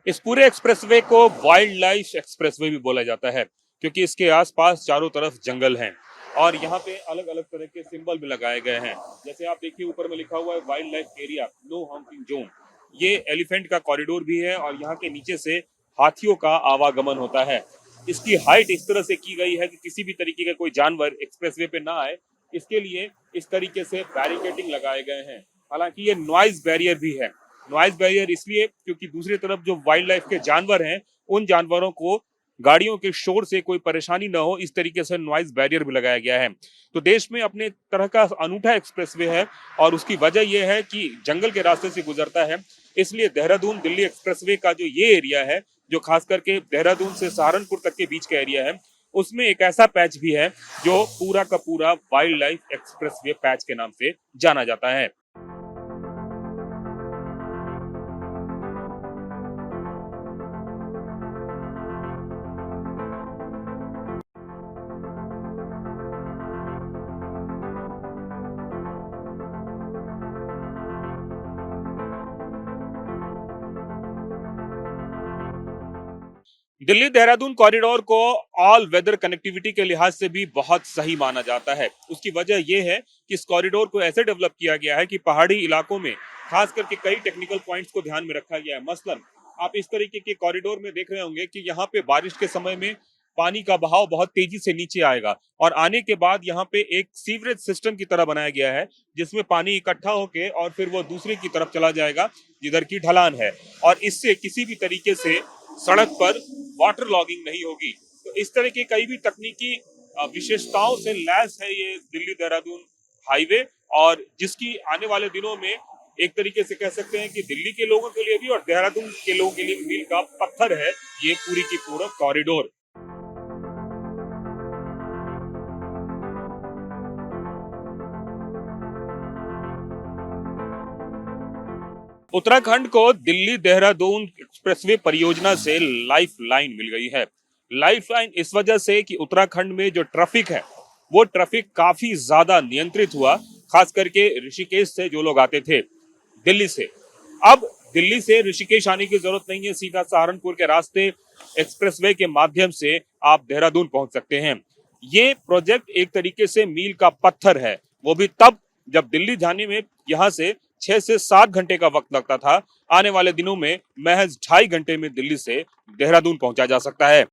इस पूरे एक्सप्रेसवे को वाइल्ड लाइफ एक्सप्रेसवे भी बोला जाता है, क्योंकि इसके आसपास चारों तरफ जंगल हैं और यहाँ पे अलग अलग तरह के सिंबल भी लगाए गए हैं। जैसे आप देखिए, ऊपर में लिखा हुआ है wild life area, no hunting zone. ये एलिफेंट का कॉरिडोर भी है और यहाँ के नीचे से हाथियों का आवागमन होता है। इसकी हाइट इस तरह से की गई है कि किसी भी तरीके का कोई जानवर एक्सप्रेसवे पे ना आए, इसके लिए इस तरीके से बैरिकेडिंग लगाए गए हैं। हालांकि ये नॉइज बैरियर भी है। नॉइज बैरियर इसलिए क्योंकि दूसरी तरफ जो वाइल्ड लाइफ के जानवर हैं, उन जानवरों को गाड़ियों के शोर से कोई परेशानी ना हो, इस तरीके से नॉइज बैरियर भी लगाया गया है। तो देश में अपने तरह का अनूठा एक्सप्रेसवे है और उसकी वजह यह है कि जंगल के रास्ते से गुजरता है। इसलिए देहरादून दिल्ली एक्सप्रेसवे का जो ये एरिया है, जो खास करके देहरादून से सहारनपुर तक के बीच का एरिया है, उसमें एक ऐसा पैच भी है जो पूरा का पूरा वाइल्ड लाइफ एक्सप्रेसवे पैच के नाम से जाना जाता है। दिल्ली देहरादून कॉरिडोर को ऑल वेदर कनेक्टिविटी के लिहाज से भी बहुत सही माना जाता है। उसकी वजह यह है कि इस कॉरिडोर को ऐसे डेवलप किया गया है कि पहाड़ी इलाकों में खास करके कई टेक्निकल पॉइंट्स को ध्यान में रखा गया है। मसलन आप इस तरीके के कॉरिडोर में देख रहे होंगे कि यहाँ पे बारिश के समय में पानी का बहाव बहुत तेजी से नीचे आएगा और आने के बाद यहाँ पे एक सीवरेज सिस्टम की तरह बनाया गया है, जिसमें पानी इकट्ठा होके और फिर वो दूसरे की तरफ चला जाएगा जिधर की ढलान है, और इससे किसी भी तरीके से सड़क पर वाटर लॉगिंग नहीं होगी। तो इस तरह की कई भी तकनीकी विशेषताओं से लैस है ये दिल्ली देहरादून हाईवे, और जिसकी आने वाले दिनों में एक तरीके से कह सकते हैं कि दिल्ली के लोगों के लिए भी और देहरादून के लोगों के लिए मील का पत्थर है ये पूरी की पूरा कॉरिडोर। उत्तराखंड को दिल्ली देहरादून एक्सप्रेसवे परियोजना से लाइफ लाइन मिल गई है। लाइफ लाइन इस वजह से कि उत्तराखंड में जो ट्रैफिक है, वो ट्रैफिक काफी ज्यादा नियंत्रित हुआ, खास करके ऋषिकेश से जो लोग आते थे दिल्ली से। अब दिल्ली से ऋषिकेश आने की जरूरत नहीं है, सीधा सहारनपुर के रास्ते एक्सप्रेसवे के माध्यम से आप देहरादून पहुंच सकते हैं। ये प्रोजेक्ट एक तरीके से मील का पत्थर है, वो भी तब जब दिल्ली जाने में यहाँ से 6 से 7 घंटे का वक्त लगता था। आने वाले दिनों में महज 2.5 घंटे में दिल्ली से देहरादून पहुंचा जा सकता है।